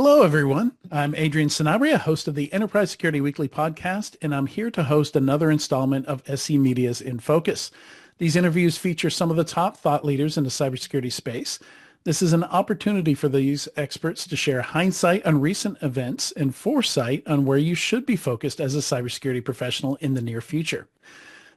Hello, everyone. I'm Adrian Sanabria, host of the Enterprise Security Weekly podcast, and I'm here to host another installment of SC Media's InFocus. These interviews feature some of the top thought leaders in the cybersecurity space. This is an opportunity for these experts to share hindsight on recent events and foresight on where you should be focused as a cybersecurity professional in the near future.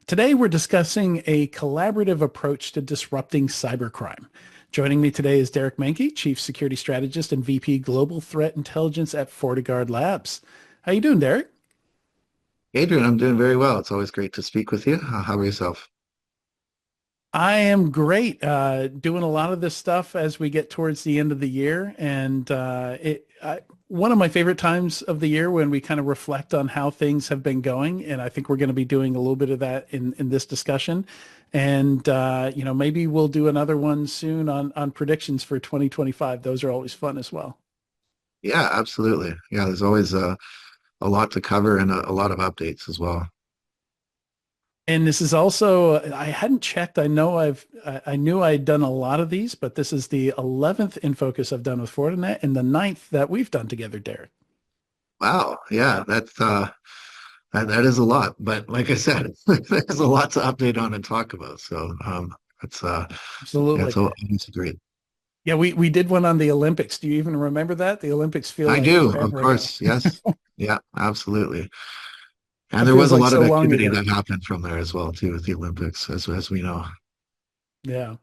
Today, we're discussing a collaborative approach to disrupting cybercrime. Joining me today is Derek Manky, Chief Security Strategist and VP Global Threat Intelligence at FortiGuard Labs. How you doing, Derek? Adrian, I'm doing very well. It's always great to speak with you. How about yourself? I am great. Doing a lot of this stuff as we get towards the end of the year, and one of my favorite times of the year when we kind of reflect on how things have been going, and I think we're going to be doing a little bit of that in this discussion. And maybe we'll do another one soon on predictions for 2025. Those are always fun as well. Yeah, absolutely. Yeah, there's always a lot to cover and a lot of updates as well. And this is also, I hadn't checked. I knew I'd done a lot of these, but this is the 11th in focus I've done with Fortinet and the ninth that we've done together, Derek. Wow. Yeah, that is a lot. But like I said, there's a lot to update on and talk about. So it's yeah, Absolutely. it's great. Yeah, we did one on the Olympics. Do you even remember that? The Olympics feel I like do, of forever ago. course. Yes. Yeah, absolutely. And It there feels was a like lot so of long activity ago. that happened from there as well, too, with the Olympics, as we know. Yeah.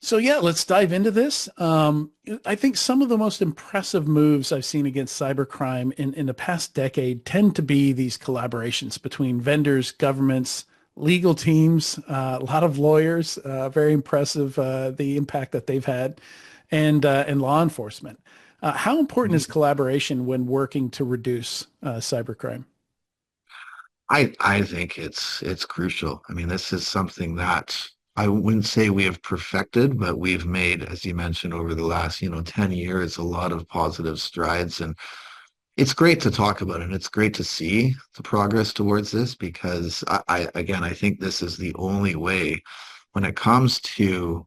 So yeah, let's dive into this. I think some of the most impressive moves I've seen against cybercrime in the past decade tend to be these collaborations between vendors, governments, legal teams, a lot of lawyers. Very impressive the impact that they've had, and law enforcement. How important is collaboration when working to reduce cybercrime? I think it's crucial. I mean, this is something that I wouldn't say we have perfected, but we've made, as you mentioned, over the last, 10 years, a lot of positive strides. And it's great to talk about it, and it's great to see the progress towards this because again, I think this is the only way when it comes to,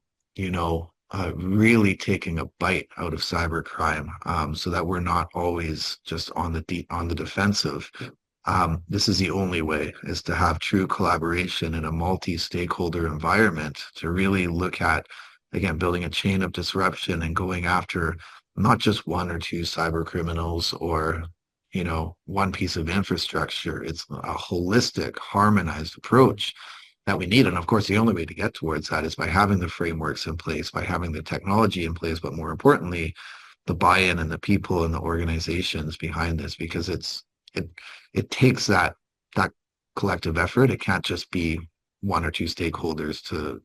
really taking a bite out of cybercrime, so that we're not always just on the defensive. This is the only way is to have true collaboration in a multi-stakeholder environment to really look at, again, building a chain of disruption and going after not just one or two cyber criminals or, one piece of infrastructure. It's a holistic, harmonized approach that we need. And of course, the only way to get towards that is by having the frameworks in place, by having the technology in place, but more importantly, the buy-in and the people and the organizations behind this, because it it takes that collective effort. It can't just be one or two stakeholders to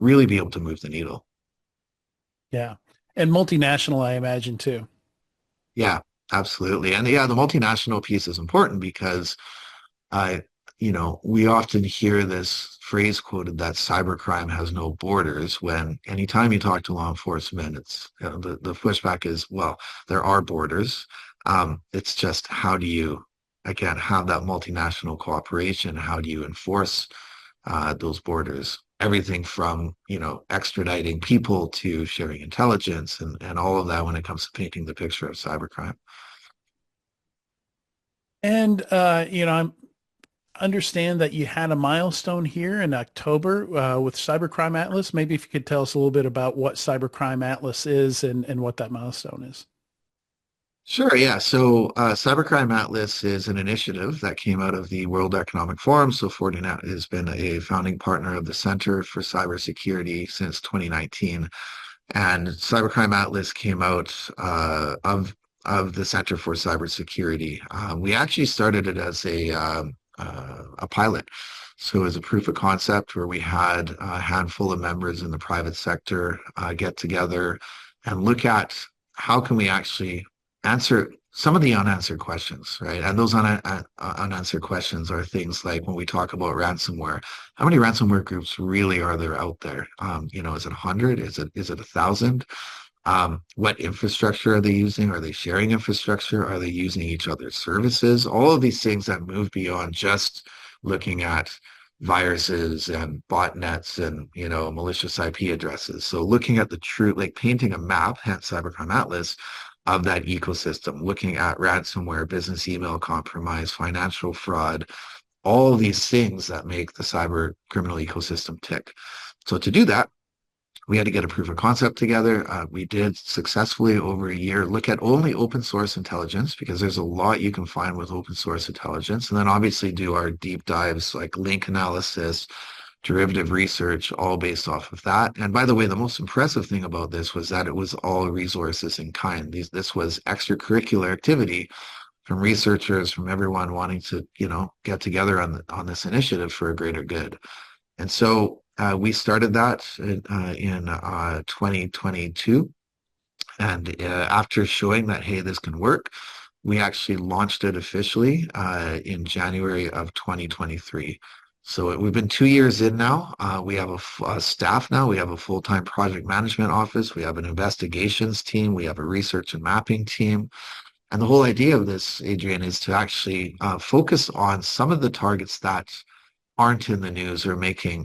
really be able to move the needle. Yeah, and multinational, I imagine too. Yeah, absolutely. And yeah, the multinational piece is important because I, we often hear this phrase quoted that cybercrime has no borders when anytime you talk to law enforcement, it's the pushback is, well, there are borders. It's just how do you, again, have that multinational cooperation? How do you enforce those borders? Everything from, extraditing people to sharing intelligence and all of that when it comes to painting the picture of cybercrime. And I understand that you had a milestone here in October with Cybercrime Atlas. Maybe if you could tell us a little bit about what Cybercrime Atlas is and what that milestone is. Sure, yeah. So Cybercrime Atlas is an initiative that came out of the World Economic Forum. So Fortinet has been a founding partner of the Center for Cybersecurity since 2019. And Cybercrime Atlas came out of the Center for Cybersecurity. We actually started it as a pilot. So as a proof of concept where we had a handful of members in the private sector get together and look at how can we actually answer some of the unanswered questions, right? And those unanswered questions are things like when we talk about ransomware, how many ransomware groups really are there out there? Is it 100? Is it 1,000? What infrastructure are they using? Are they sharing infrastructure? Are they using each other's services? All of these things that move beyond just looking at, viruses and botnets and, malicious IP addresses. So looking at the true, like painting a map, hence Cybercrime Atlas, of that ecosystem, looking at ransomware, business email compromise, financial fraud, all these things that make the cyber criminal ecosystem tick. So to do that, we had to get a proof of concept together. We did successfully over a year look at only open source intelligence because there's a lot you can find with open source intelligence. And then obviously do our deep dives like link analysis, derivative research, all based off of that. And by the way, the most impressive thing about this was that it was all resources in kind. This was extracurricular activity from researchers, from everyone wanting to, get together on this initiative for a greater good. And so we started that in 2022. And after showing that, hey, this can work, we actually launched it officially in January of 2023. So we've been 2 years in now. We have a staff now. We have a full-time project management office. We have an investigations team. We have a research and mapping team. And the whole idea of this, Adrian, is to actually focus on some of the targets that aren't in the news or making,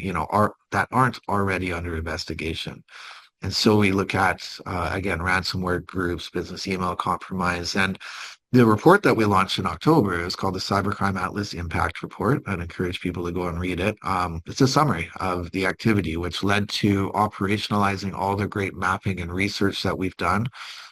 that aren't already under investigation. And so we look at, again, ransomware groups, business email compromise, and the report that we launched in October is called the Cybercrime Atlas Impact Report. I'd encourage people to go and read it. It's a summary of the activity, which led to operationalizing all the great mapping and research that we've done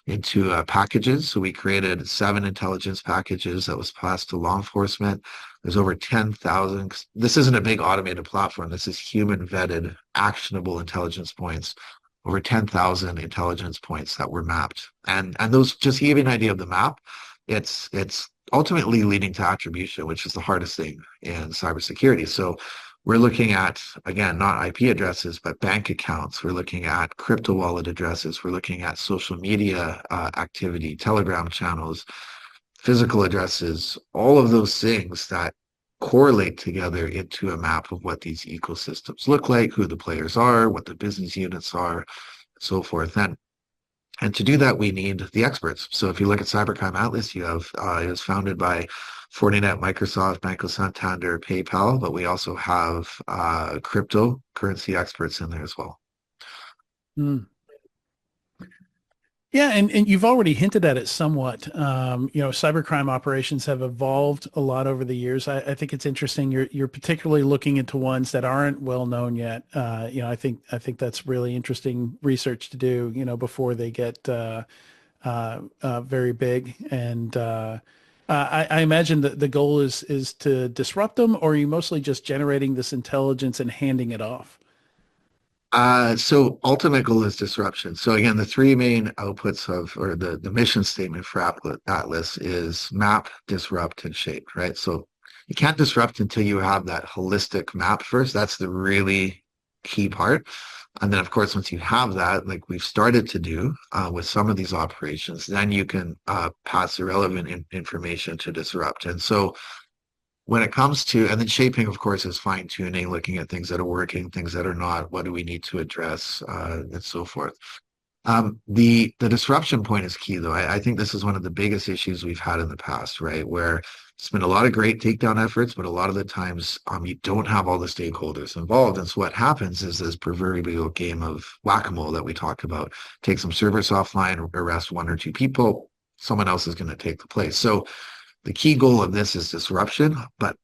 into packages. So we created 7 intelligence packages that was passed to law enforcement. There's over 10,000. This isn't a big automated platform. This is human vetted, actionable intelligence points. Over 10,000 intelligence points that were mapped. And those, just to give you an idea of the map, it's ultimately leading to attribution, which is the hardest thing in cybersecurity. So we're looking at, again, not IP addresses, but bank accounts. We're looking at crypto wallet addresses. We're looking at social media activity, Telegram channels, physical addresses, all of those things that correlate together into a map of what these ecosystems look like, who the players are, what the business units are, and so forth. And to do that, we need the experts. So if you look at Cybercrime Atlas, you have it was founded by Fortinet, Microsoft, Banco Santander, PayPal, but we also have cryptocurrency experts in there as well. Mm. Yeah, and you've already hinted at it somewhat. Cybercrime operations have evolved a lot over the years. I think it's interesting. You're particularly looking into ones that aren't well known yet. I think that's really interesting research to do. Before they get very big. And I imagine that the goal is to disrupt them, or are you mostly just generating this intelligence and handing it off? So ultimate goal is disruption. So again, the 3 main outputs or the mission statement for Atlas is map, disrupt, and shape, right? So you can't disrupt until you have that holistic map first. That's the really key part. And then, of course, once you have that, like we've started to do with some of these operations, then you can pass the relevant information to disrupt. And so when it comes to, and then shaping, of course, is fine tuning, looking at things that are working, things that are not, what do we need to address, and so forth. The disruption point is key, though. I think this is one of the biggest issues we've had in the past, right? Where it's been a lot of great takedown efforts, but a lot of the times you don't have all the stakeholders involved. And so what happens is this proverbial game of whack-a-mole that we talk about. Take some servers offline, arrest 1 or 2 people, someone else is going to take the place. So the key goal of this is disruption, but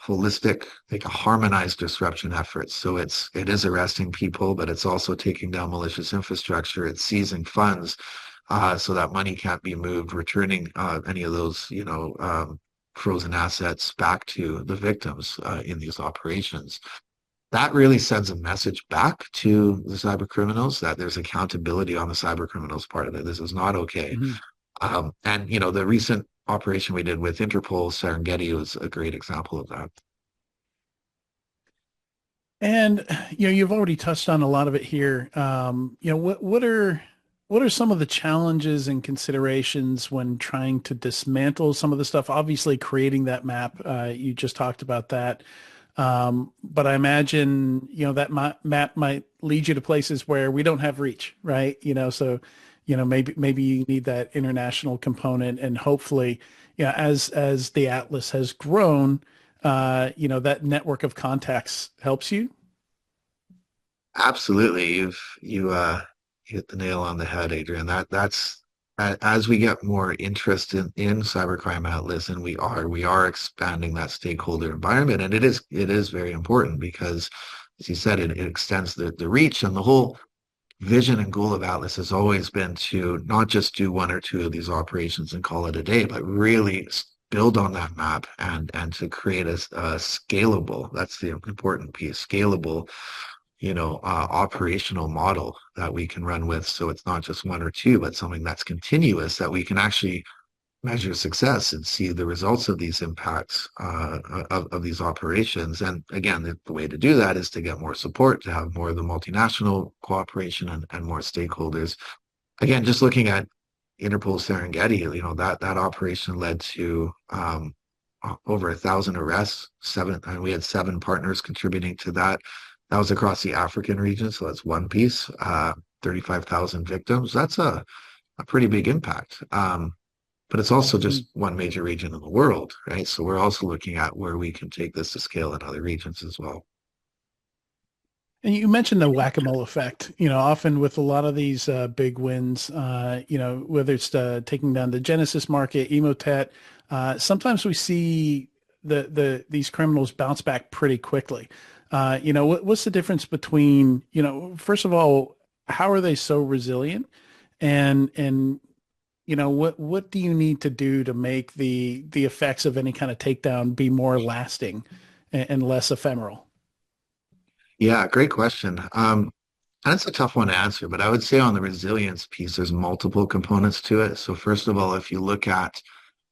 holistic, like a harmonized disruption effort. So it is arresting people, but it's also taking down malicious infrastructure. It's seizing funds so that money can't be moved, returning any of those, frozen assets back to the victims in these operations. That really sends a message back to the cyber criminals that there's accountability on the cyber criminals part of it. This is not okay. Mm-hmm. And the recent operation we did with Interpol Serengeti was a great example of that. And you've already touched on a lot of it here. What are some of the challenges and considerations when trying to dismantle some of the stuff? Obviously, creating that map, you just talked about that. But I imagine that map might lead you to places where we don't have reach, right? So maybe you need that international component, and hopefully, as the Atlas has grown, that network of contacts helps you. Absolutely. You hit the nail on the head, Adrian. That's as we get more interest in cybercrime atlas, and we are expanding that stakeholder environment, and it is very important because, as you said, it extends the reach, and the whole vision and goal of Atlas has always been to not just do one or two of these operations and call it a day, but really build on that map and to create a scalable, that's the important piece, scalable, operational model that we can run with. So it's not just one or two, but something that's continuous that we can actually measure success and see the results of these impacts of these operations. And again, the way to do that is to get more support, to have more of the multinational cooperation and more stakeholders. Again, just looking at Interpol Serengeti, that operation led to over 1,000 arrests. And we had 7 partners contributing to that. That was across the African region, so that's one piece. 35,000 victims. That's a pretty big impact. But it's also just one major region in the world, right? So we're also looking at where we can take this to scale in other regions as well. And you mentioned the whack-a-mole effect, often with a lot of these big wins, whether it's taking down the Genesis market, Emotet, sometimes we see these criminals bounce back pretty quickly. What's the difference between, first of all, how are they so resilient? And what do you need to do to make the effects of any kind of takedown be more lasting and less ephemeral? Yeah, great question. That's a tough one to answer, but I would say on the resilience piece, there's multiple components to it. So first of all, if you look at,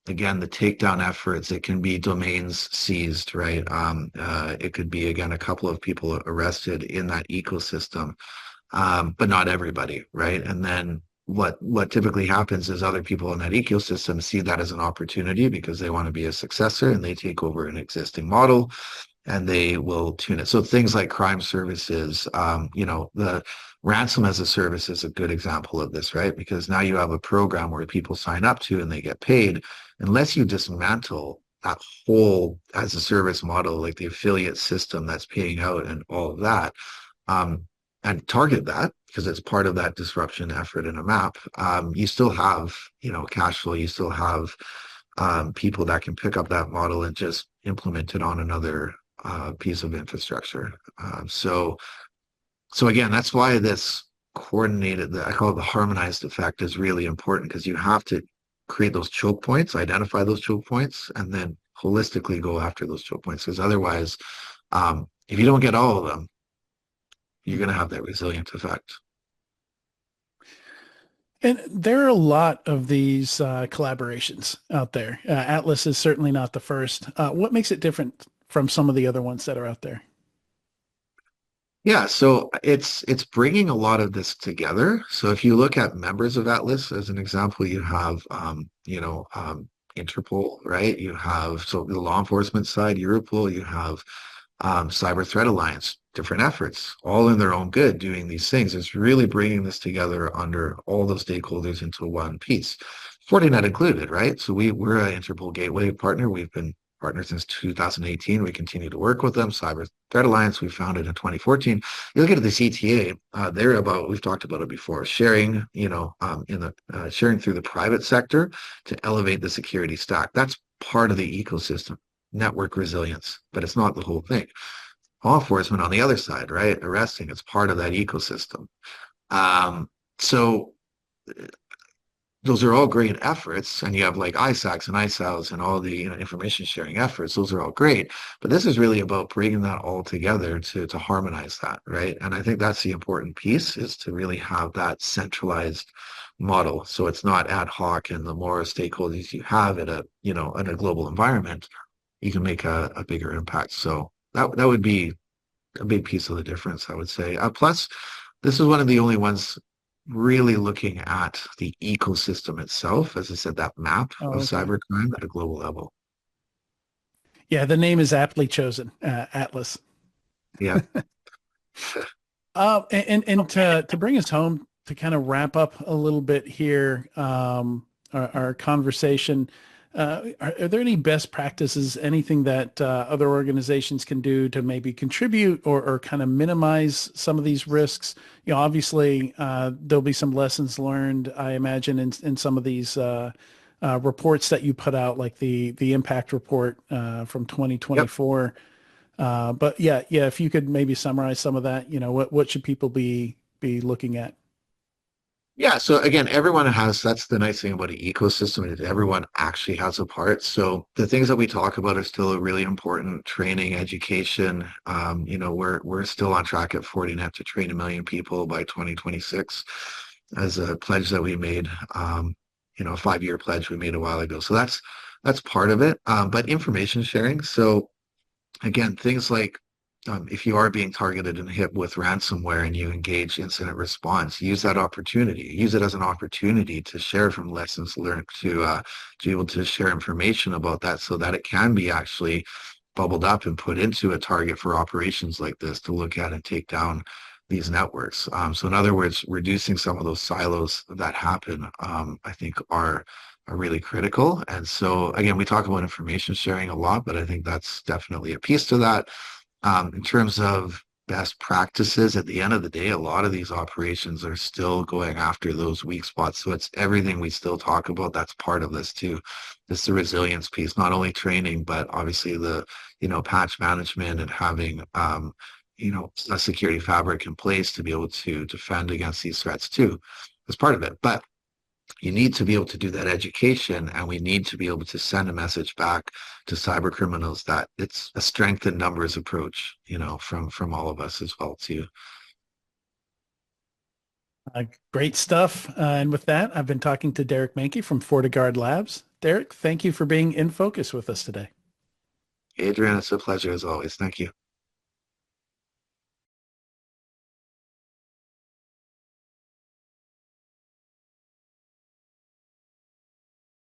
again, the takedown efforts, it can be domains seized, right? It could be, again, a couple of people arrested in that ecosystem, but not everybody, right? And then what typically happens is other people in that ecosystem see that as an opportunity because they want to be a successor and they take over an existing model and they will tune it. So things like crime services, the ransom as a service is a good example of this, right? Because now you have a program where people sign up to and they get paid. Unless you dismantle that whole as a service model, like the affiliate system that's paying out and all of that, and target that because it's part of that disruption effort in a map, you still have, cash flow, you still have people that can pick up that model and just implement it on another piece of infrastructure. So again, that's why this coordinated, I call it the harmonized effect, is really important because you have to create those choke points, identify those choke points, and then holistically go after those choke points. Because otherwise, if you don't get all of them, you're going to have that resilient effect. And there are a lot of these collaborations out there. Atlas is certainly not the first. What makes it different from some of the other ones that are out there? Yeah, so it's bringing a lot of this together. So if you look at members of Atlas as an example, you have Interpol, right? You have so the law enforcement side, Europol, you have Cyber Threat Alliance, different efforts, all in their own good, doing these things. It's really bringing this together under all the stakeholders into one piece, Fortinet included, right? So we're an Interpol Gateway partner. We've been partners since 2018. We continue to work with them. Cyber Threat Alliance, we founded in 2014. You look at the CTA, they're about, we've talked about it before, sharing, sharing through the private sector to elevate the security stack. That's part of the ecosystem, network resilience, but it's not the whole thing. Law enforcement on the other side, right? Arresting, it's part of that ecosystem. So those are all great efforts, and you have like ISACs and ISALs and all the information sharing efforts. Those are all great, but this is really about bringing that all together to harmonize that, right? And I think that's the important piece is to really have that centralized model, so it's not ad hoc. And the more stakeholders you have in a global environment, you can make a bigger impact. So that would be a big piece of the difference, I would say. Plus, this is one of the only ones really looking at the ecosystem itself, as I said, that map Oh, of okay. cybercrime at a global level. Yeah, the name is aptly chosen, Atlas. Yeah. And to bring us home to kind of wrap up a little bit here, our conversation. Are there any best practices, anything that other organizations can do to maybe contribute or kind of minimize some of these risks? Obviously, there'll be some lessons learned, I imagine, in some of these reports that you put out, like the impact report from Yep. 2024. But yeah, if you could maybe summarize some of that, what should people be looking at? Yeah, so again, everyone has, that's the nice thing about an ecosystem is everyone actually has a part. So the things that we talk about are still really important, training, education. We're still on track at Fortinet to train 1 million people by 2026 as a pledge that we made, a 5-year pledge we made a while ago. So that's part of it. But information sharing. So again, things like if you are being targeted and hit with ransomware and you engage incident response, use that opportunity. Use it as an opportunity to share from lessons learned to be able to share information about that so that it can be actually bubbled up and put into a target for operations like this to look at and take down these networks. So in other words, reducing some of those silos that happen, I think are really critical. And so again, we talk about information sharing a lot, but I think that's definitely a piece to that. In terms of best practices, at the end of the day, a lot of these operations are still going after those weak spots. So it's everything we still talk about. That's part of this too. It's the resilience piece, not only training, but obviously patch management and having, a security fabric in place to be able to defend against these threats too. That's part of it. But you need to be able to do that education, and we need to be able to send a message back to cyber criminals that it's a strength in numbers approach, from all of us as well too. Great stuff. And with that, I've been talking to Derek Manky from FortiGuard Labs. Derek, thank you for being in focus with us today. Adrian, it's a pleasure as always. Thank you.